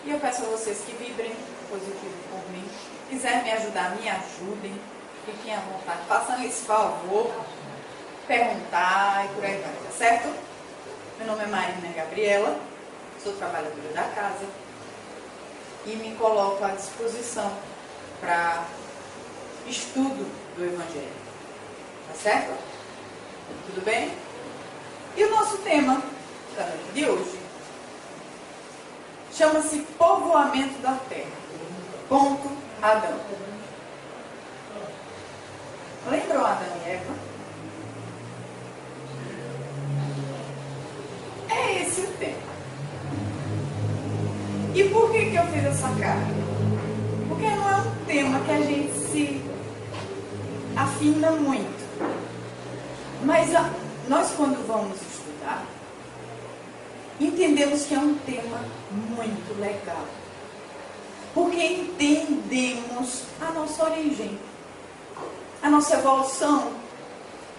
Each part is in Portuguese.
E eu peço a vocês que vibrem positivo por mim. Se quiserem me ajudar, me ajudem. Fiquem à vontade. Façam esse favor. Perguntar e por aí vai, tá certo? Meu nome é Marina Gabriela. Sou trabalhadora da casa. E me coloco à disposição para estudo do Evangelho. Tá certo? Tudo bem? E o nosso tema da noite de hoje chama-se Povoamento da Terra. Ponto Adão. Lembram Adão e Eva? É esse o tema. E por que eu fiz essa cara? Porque não é um tema que a gente se afina muito. Mas nós, quando vamos estudar, entendemos que é um tema muito legal. Porque entendemos a nossa origem, a nossa evolução,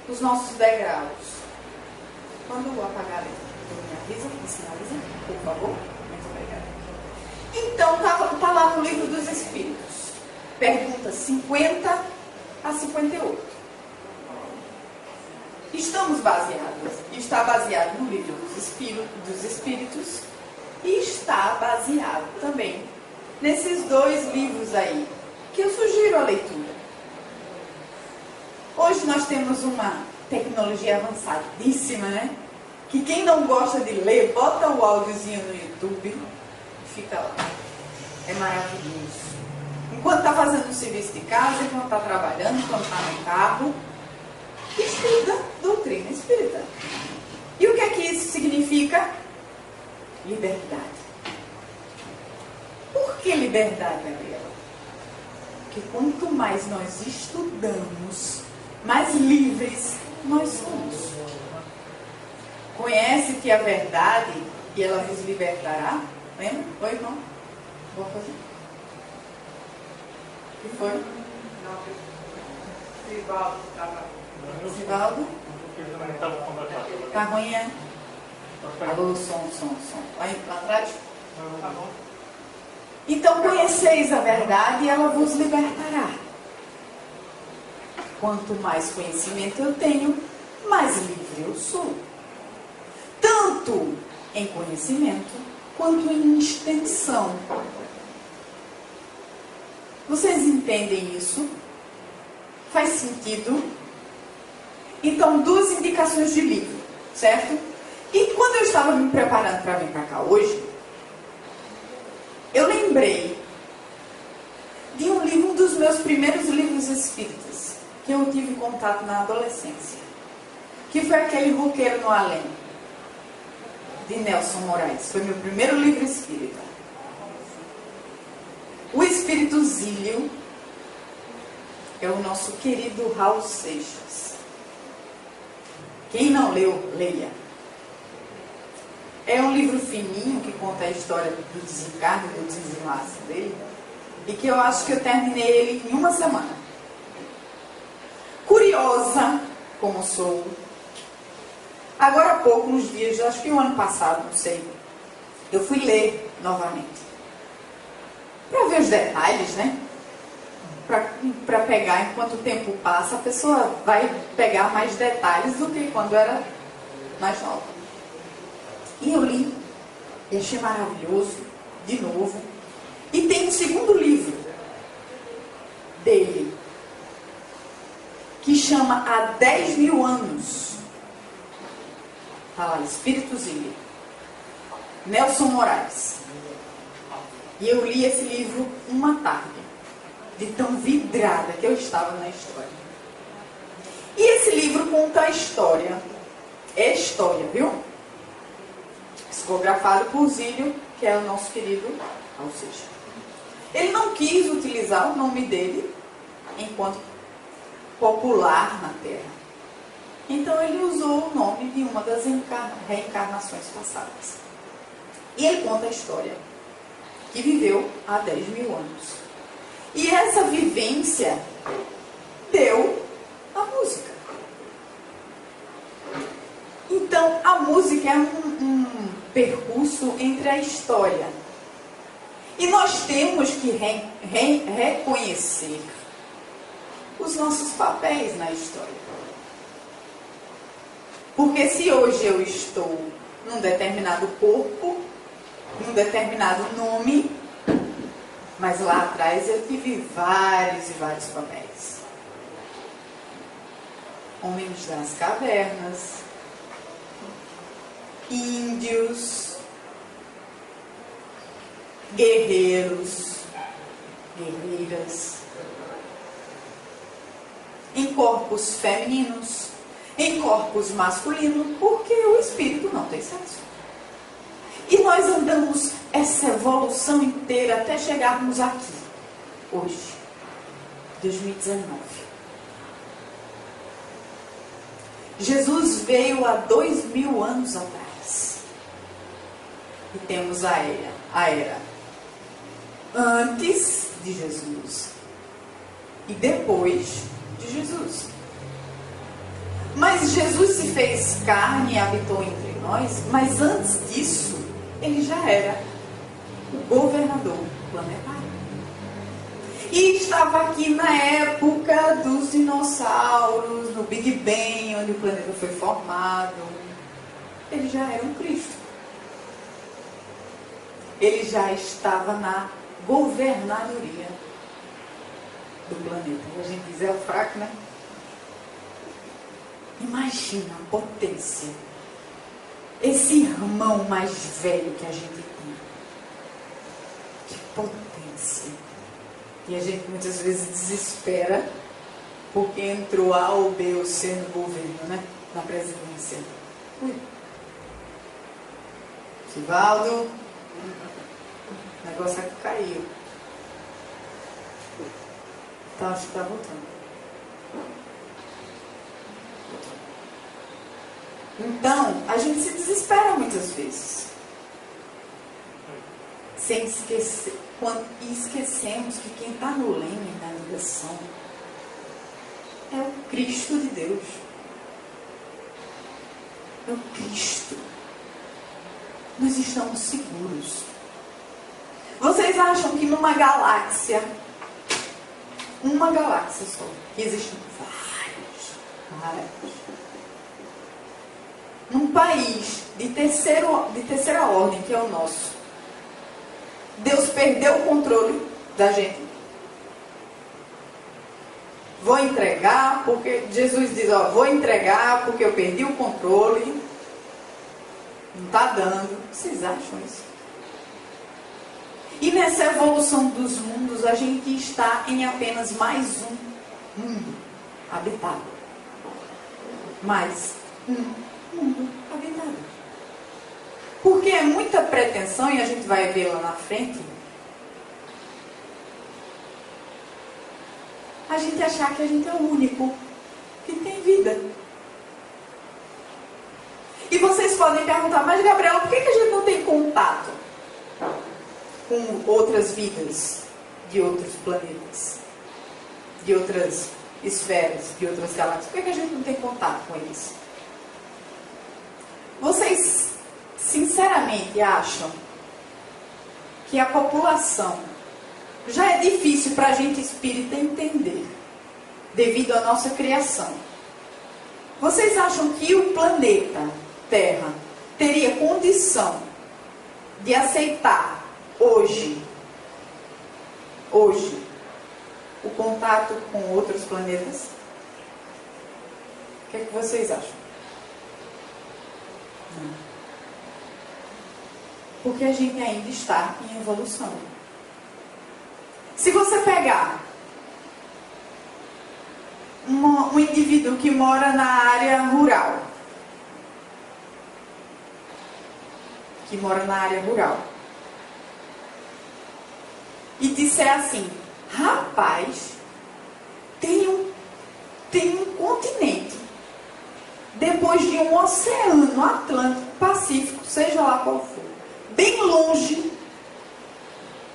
os nossos degraus. Quando eu apagar a letra, me avisa, me sinaliza, por favor. Muito obrigada. Então, está lá no Livro dos Espíritos. Perguntas 50 a 58. Está baseado no Livro dos Espíritos e está baseado também nesses dois livros aí, que eu sugiro a leitura. Hoje nós temos uma tecnologia avançadíssima, né? Que quem não gosta de ler, bota o áudiozinho no YouTube e fica lá. É maravilhoso. Enquanto está fazendo o serviço de casa, enquanto está trabalhando, enquanto está no carro, estuda doutrina espírita. E o que é que isso significa? Liberdade. Por que liberdade, Gabriela? Porque quanto mais nós estudamos, mais livres nós somos. Conhece-te a verdade e ela vos libertará? Lembra? Oi, irmão? Vou fazer. O que foi? Sivaldo? Tá ruim, é? Alô, som. Vai lá atrás? Tá bom. Então, conheceis a verdade e ela vos libertará. Quanto mais conhecimento eu tenho, mais livre eu sou. Tanto em conhecimento, quanto em extensão. Vocês entendem isso? Faz sentido? Então, duas indicações de livro, certo? E quando eu estava me preparando para vir para cá hoje, eu lembrei de um livro, um dos meus primeiros livros espíritas, que eu tive contato na adolescência, que foi aquele Roqueiro no Além, de Nelson Moraes. Foi meu primeiro livro espírita. O Espírito Zílio é o nosso querido Raul Seixas. Quem não leu, leia. É um livro fininho que conta a história do desencarne, do desenlace dele, e que eu acho que eu terminei ele em uma semana. Curiosa, como sou, agora há pouco, uns dias, acho que o ano passado, não sei, eu fui ler novamente. Para ver os detalhes, né? Para pegar, enquanto o tempo passa, a pessoa vai pegar mais detalhes do que quando era mais nova. E eu li, e achei maravilhoso, de novo. E tem um segundo livro dele, que chama Há 10 mil anos. Está lá, Espírito Zílio. Nelson Moraes. E eu li esse livro uma tarde, de tão vidrada que eu estava na história. E esse livro conta a história. É história, viu? Psicografado por Zílio, que é o nosso querido Raul Seixas. Ele não quis utilizar o nome dele enquanto popular na Terra. Então ele usou o nome de uma das reencarnações passadas. E ele conta a história que viveu há 10 mil anos. E essa vivência deu a música. Então, a música é um percurso entre a história E nós temos que reconhecer os nossos papéis na história. Porque se hoje eu estou num determinado corpo, num determinado nome, mas lá atrás eu tive vários e vários papéis. Homens das cavernas, índios, guerreiros, guerreiras, em corpos femininos, em corpos masculinos, porque o espírito não tem sexo. E nós andamos essa evolução inteira até chegarmos aqui, hoje, 2019. Jesus veio há 2000 anos atrás. E temos a era antes de Jesus e depois de Jesus. Mas Jesus se fez carne e habitou entre nós, mas antes disso, ele já era o governador planetário. E estava aqui na época dos dinossauros, no Big Bang, onde o planeta foi formado. Ele já era um Cristo. Ele já estava na governadoria do planeta. A gente diz, é o fraco, né? Imagina a potência. Esse irmão mais velho que a gente tem. Que potência. E a gente muitas vezes desespera porque entrou A ou B ou C no governo, né? Na presidência. Ui. Sivaldo, o negócio aqui caiu. Então acho que está voltando. Então, a gente se desespera muitas vezes. Sem esquecer. E esquecemos que quem está no leme da ligação é o Cristo de Deus. É o Cristo. Nós estamos seguros. Vocês acham que numa galáxia, uma galáxia só, que existem vários, num país de terceira ordem, que é o nosso, Deus perdeu o controle da gente. Vou entregar, porque Jesus diz, ó, vou entregar porque eu perdi o controle. Não está dando. Vocês acham isso? E nessa evolução dos mundos, a gente está em apenas mais um mundo habitado. Mais um mundo habitado. Porque é muita pretensão, e a gente vai ver lá na frente, a gente achar que a gente é o único que tem vida. E vocês podem perguntar, mas Gabriela, por que a gente não tem contato com outras vidas de outros planetas, de outras esferas, de outras galáxias? Por que a gente não tem contato com eles? Vocês sinceramente acham que a população já é difícil para a gente espírita entender, devido à nossa criação? Vocês acham que o planeta Terra teria condição de aceitar hoje, o contato com outros planetas? O que é que vocês acham? Não. Porque a gente ainda está em evolução. Se você pegar um indivíduo que mora na área rural, e disser assim, rapaz, tem um continente, depois de um oceano Atlântico, Pacífico, seja lá qual for, bem longe,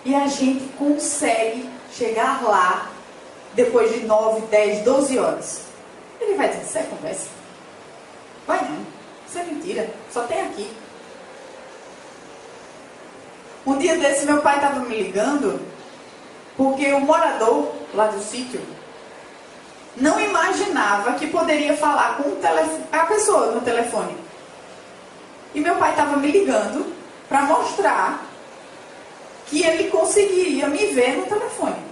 e a gente consegue chegar lá depois de 9, 10, 12 horas. Ele vai dizer, isso é conversa. Vai não, isso é mentira, só tem aqui. Um dia desse meu pai estava me ligando, porque o morador lá do sítio não imaginava que poderia falar com a pessoa no telefone. E meu pai estava me ligando para mostrar que ele conseguiria me ver no telefone.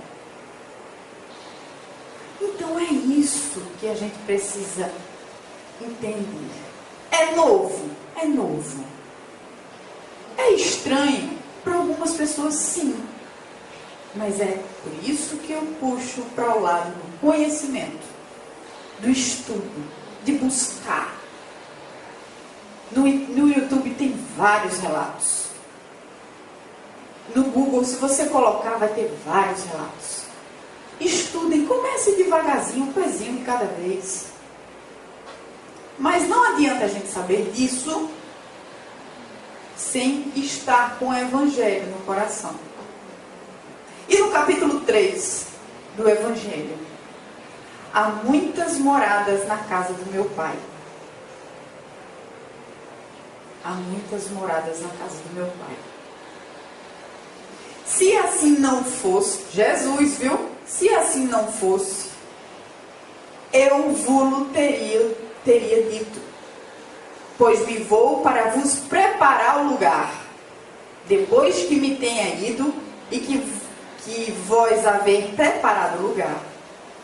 Então é isso que a gente precisa entender. É novo, é novo. É estranho para algumas pessoas, sim. Mas é por isso que eu puxo para o lado do conhecimento, do estudo, de buscar. No YouTube tem vários relatos. No Google, se você colocar, vai ter vários relatos. Estudem, comece devagarzinho, um pezinho de cada vez. Mas não adianta a gente saber disso sem estar com o Evangelho no coração. E no capítulo 3 do Evangelho, há muitas moradas na casa do meu pai. Há muitas moradas na casa do meu pai. Se assim não fosse, Jesus, viu? Se assim não fosse, eu vos teria dito, pois me vou para vos preparar o lugar. Depois que me tenha ido e que vós haver preparado o lugar,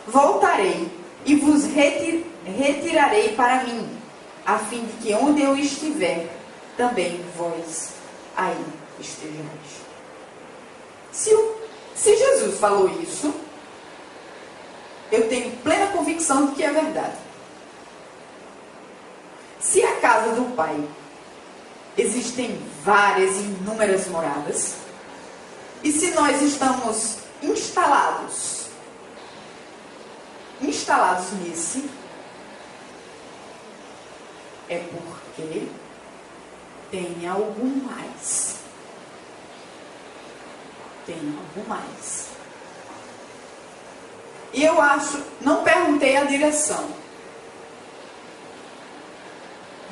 voltarei e vos retirarei para mim, a fim de que onde eu estiver, também vós aí estejais. Se Jesus falou isso, eu tenho plena convicção de que é verdade. Se a casa do Pai existem várias e inúmeras moradas, e se nós estamos instalados nesse, é porque tem algo mais. Tem algo mais. E eu acho, não perguntei a direção,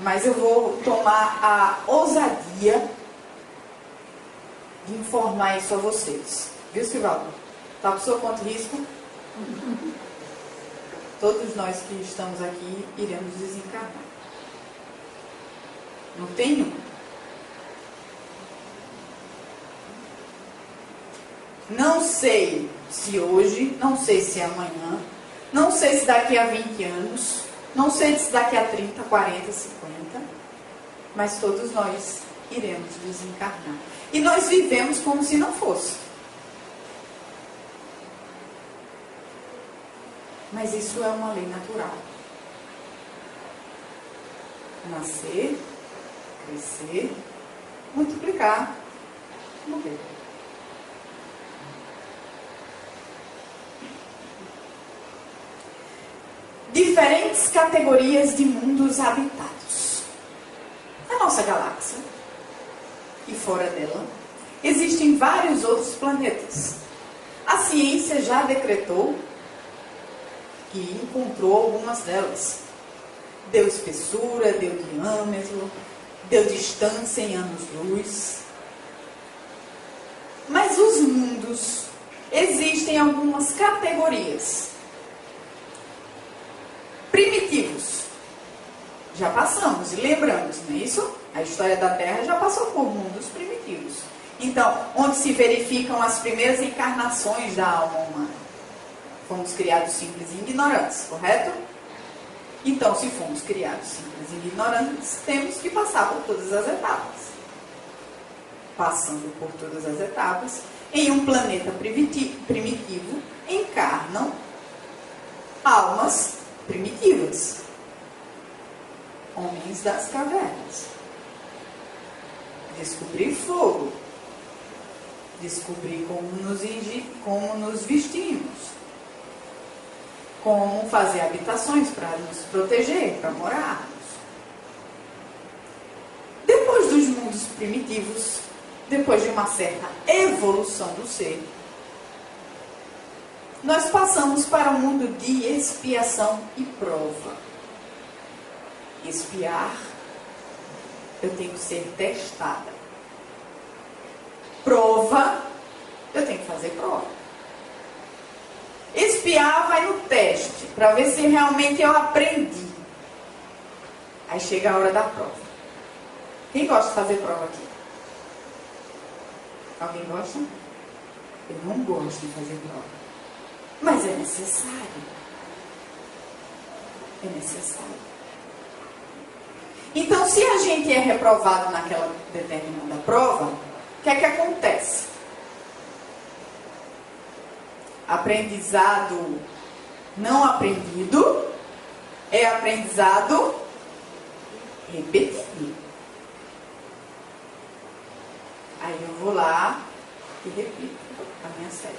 mas eu vou tomar a ousadia de informar isso a vocês. Viu, Silvaldo? Está com o seu ponto de risco? Todos nós que estamos aqui iremos desencarnar. Não tenho? Não sei se hoje, não sei se amanhã, não sei se daqui a 20 anos, não sei se daqui a 30, 40, 50, mas todos nós iremos desencarnar. E nós vivemos como se não fosse. Mas isso é uma lei natural. Nascer, crescer, multiplicar, morrer. Diferentes categorias de mundos habitados. Na nossa galáxia e fora dela, existem vários outros planetas. A ciência já decretou e encontrou algumas delas. Deu espessura, deu diâmetro, deu distância em anos-luz. Mas os mundos, existem algumas categorias. Primitivos. Já passamos e lembramos, não é isso? A história da Terra já passou por mundos primitivos. Então, onde se verificam as primeiras encarnações da alma humana. Fomos criados simples e ignorantes, correto? Então, se fomos criados simples e ignorantes, temos que passar por todas as etapas. Passando por todas as etapas, em um planeta primitivo, encarnam almas primitivas. Homens das cavernas. Descobrir fogo. Descobrir como nos vestimos. Como fazer habitações para nos proteger, para morarmos. Depois dos mundos primitivos, depois de uma certa evolução do ser, nós passamos para um mundo de expiação e prova. Expiar, eu tenho que ser testada. prova, eu tenho que fazer prova. Espiar vai no teste, para ver se realmente eu aprendi. Aí chega a hora da prova. Quem gosta de fazer prova aqui? Alguém gosta? Eu não gosto de fazer prova. Mas é necessário. É necessário. Então, se a gente é reprovado naquela determinada prova, o que é que acontece? Aprendizado não aprendido é aprendizado repetido. Aí eu vou lá e repito a minha série.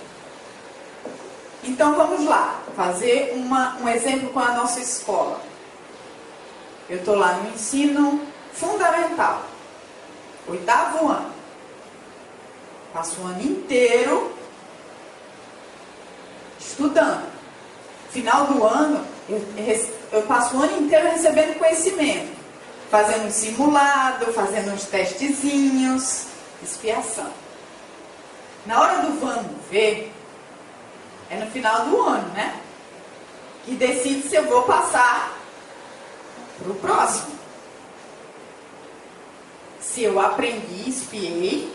Então vamos lá, fazer um exemplo com a nossa escola. Eu estou lá no ensino fundamental, 8º ano. Passo o ano inteiro estudando. Final do ano, eu passo o ano inteiro recebendo conhecimento. Fazendo um simulado, fazendo uns testezinhos, expiação. Na hora do vamos ver, é no final do ano, né? Que decide se eu vou passar para o próximo. Se eu aprendi, espiei,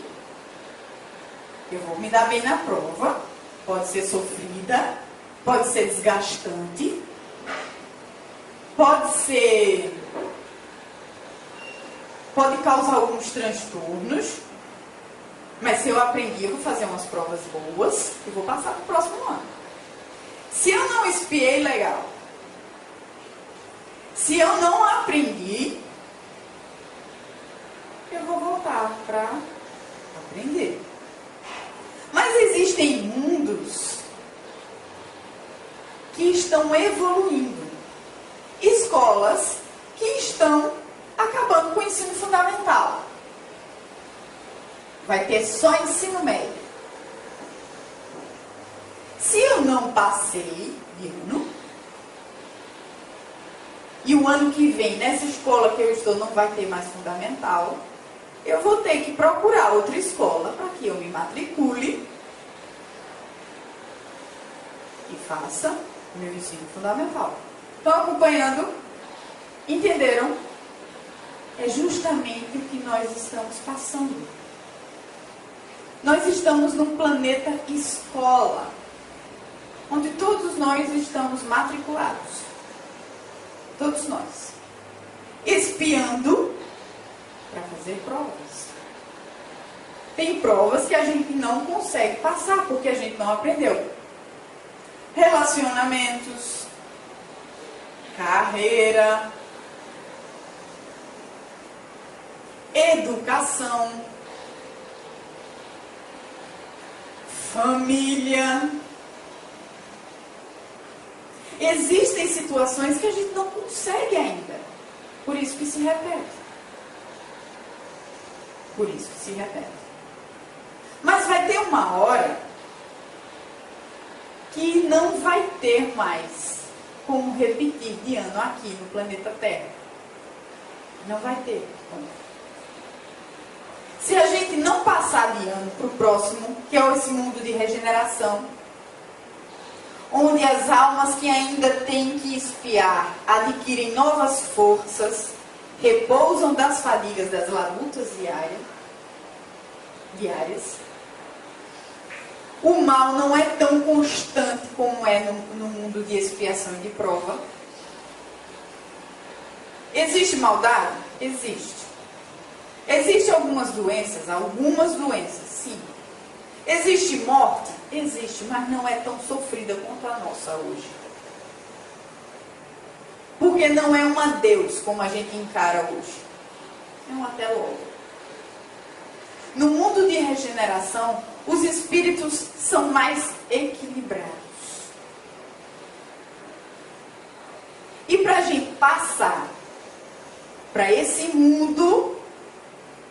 eu vou me dar bem na prova. Pode ser sofrida, pode ser desgastante, pode causar alguns transtornos, mas se eu aprendi, eu vou fazer umas provas boas e vou passar para o próximo ano. Se eu não espiei, legal. Se eu não aprendi, eu vou voltar para aprender. Mas existem mundos que estão evoluindo. Escolas que estão acabando com o ensino fundamental. Vai ter só ensino médio. Se eu não passei de ano, e o ano que vem, nessa escola que eu estou, não vai ter mais fundamental, eu vou ter que procurar outra escola para que eu me matricule e faça o meu ensino fundamental. Estão acompanhando? Entenderam? É justamente o que nós estamos passando. Nós estamos num planeta escola, onde todos nós estamos matriculados. Todos nós. Espiando para fazer provas. Tem provas que a gente não consegue passar porque a gente não aprendeu. Relacionamentos, carreira, educação, família. Existem situações que a gente não consegue ainda. Por isso que se repete. Por isso que se repete. Mas vai ter uma hora que não vai ter mais como repetir de ano aqui no planeta Terra. Não vai ter como. Se a gente não passar de ano para o próximo, que é esse mundo de regeneração, onde as almas que ainda têm que espiar adquirem novas forças, repousam das fadigas das labutas diárias. O mal não é tão constante como é no mundo de expiação e de prova. Existe maldade? Existe. Existem algumas doenças, sim. Existe morte? Existe, mas não é tão sofrida quanto a nossa hoje. Porque não é um adeus como a gente encara hoje. É um até logo. No mundo de regeneração, os espíritos são mais equilibrados. E para a gente passar para esse mundo,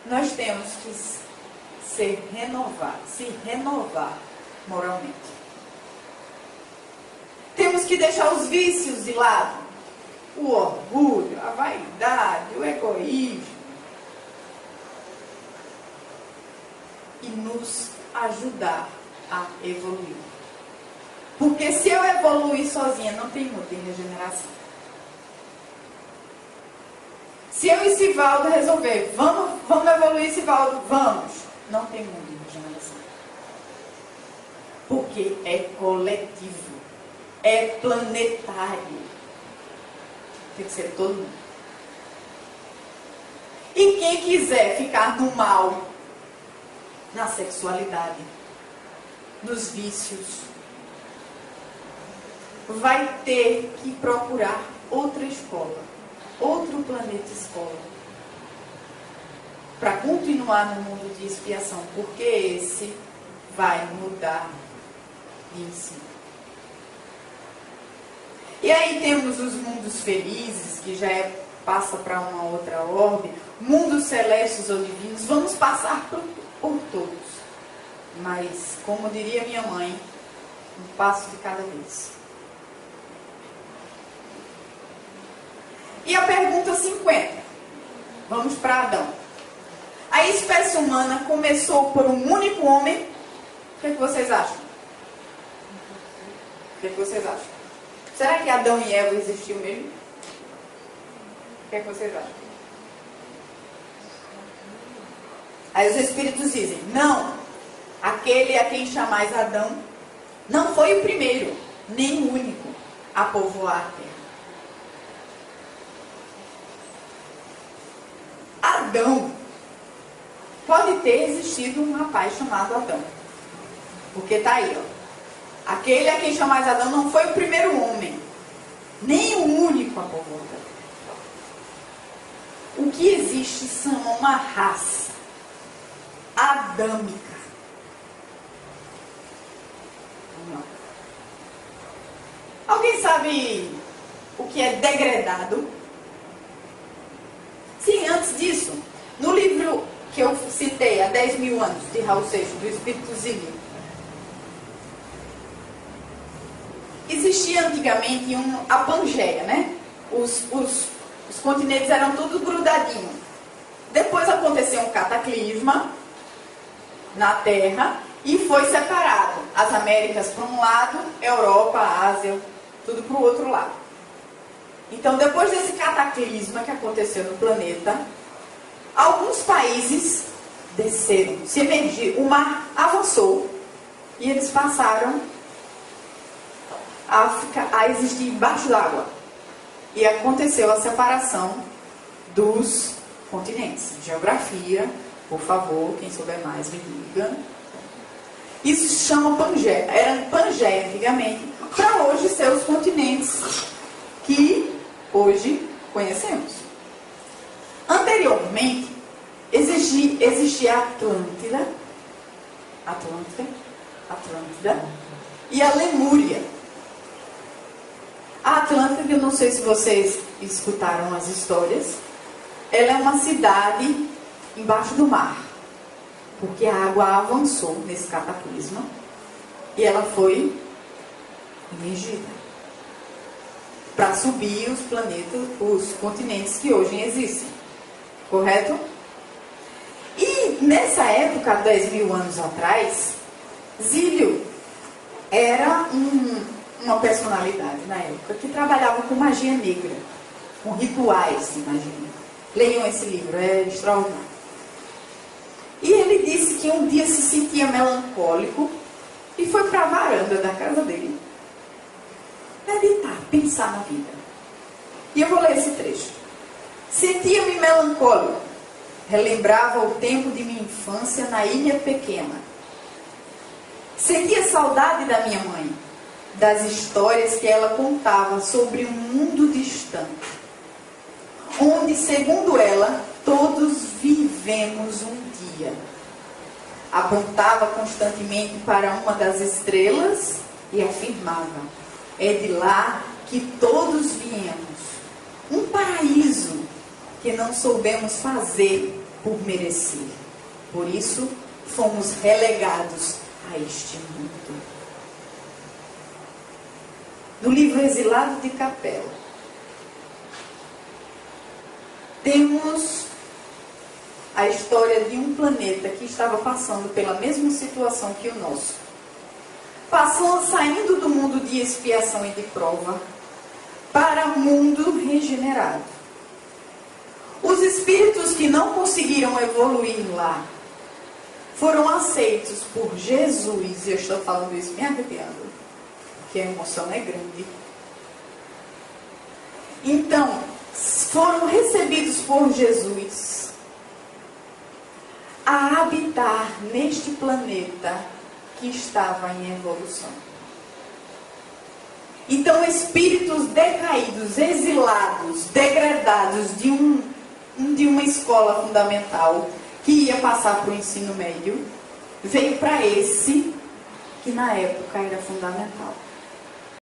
nós temos que se renovar moralmente. Temos que deixar os vícios de lado. O orgulho, a vaidade, o egoísmo. e nos ajudar a evoluir. Porque se eu evoluir sozinha, não tem muita regeneração. Se eu e Sivaldo resolver, vamos evoluir, Sivaldo, vamos. Não tem muita regeneração. Porque é coletivo, é planetário. Tem que ser todo mundo. E quem quiser ficar no mal, na sexualidade, nos vícios, vai ter que procurar outra escola, outro planeta escola, para continuar no mundo de expiação, porque esse vai mudar de ensino. E aí temos os mundos felizes, que já passa para uma outra ordem, mundos celestes ou divinos, vamos passar por todos. Mas, como diria minha mãe, um passo de cada vez. E a pergunta 50. Vamos para Adão. A espécie humana começou por um único homem. O que vocês acham? O que vocês acham? Será que Adão e Eva existiu mesmo? O que vocês acham? Aí os espíritos dizem, não, aquele a quem chamais Adão não foi o primeiro, nem o único a povoar a terra. Adão, pode ter existido um rapaz chamado Adão. Porque está aí, ó. Aquele a quem chamais Adão não foi o primeiro homem, nem o único a povoar a terra. O que existe são uma raça adâmica. Vamos lá. Alguém sabe o que é degradado? Sim, antes disso, no livro que eu citei, Há 10 mil anos, de Raul Seixas, do Espírito Zílio, existia antigamente a Pangeia, né? Os continentes eram todos grudadinhos. Depois aconteceu um cataclisma na Terra e foi separado. As Américas para um lado, Europa, Ásia, tudo para o outro lado. Então, depois desse cataclisma que aconteceu no planeta, alguns países desceram, se emergiram, o mar avançou e eles passaram a existir embaixo d'água. E aconteceu a separação dos continentes. Geografia, por favor, quem souber mais me diga. Isso se chama Pangeia. Era Pangeia antigamente, para hoje ser os continentes que hoje conhecemos. Anteriormente, existia a Atlântida e a Lemúria. A Atlântida, eu não sei se vocês escutaram as histórias, ela é uma cidade embaixo do mar, porque a água avançou nesse cataclisma e ela foi emergida para subir os planetas, os continentes que hoje existem. Correto? E nessa época, há 10 mil anos atrás, Zílio era uma personalidade na época que trabalhava com magia negra, com rituais de magia negra. Leiam esse livro, é extraordinário. E ele disse que um dia se sentia melancólico e foi para a varanda da casa dele meditar, pensar na vida. E eu vou ler esse trecho. Sentia-me melancólico, relembrava o tempo de minha infância na ilha pequena. Sentia saudade da minha mãe, das histórias que ela contava sobre um mundo distante, onde, segundo ela, todos vivemos um dia. Apontava constantemente para uma das estrelas e afirmava: é de lá que todos viemos. Um paraíso que não soubemos fazer por merecer. Por isso, fomos relegados a este mundo. No livro Exilado de Capela, temos a história de um planeta que estava passando pela mesma situação que o nosso. Saindo do mundo de expiação e de prova para um mundo regenerado. Os espíritos que não conseguiram evoluir lá foram aceitos por Jesus, e eu estou falando isso me arrepiando, porque a emoção é grande. Então, foram recebidos por Jesus a habitar neste planeta que estava em evolução. Então, espíritos decaídos, exilados, degradados de uma escola fundamental que ia passar para o ensino médio, veio para esse que na época era fundamental.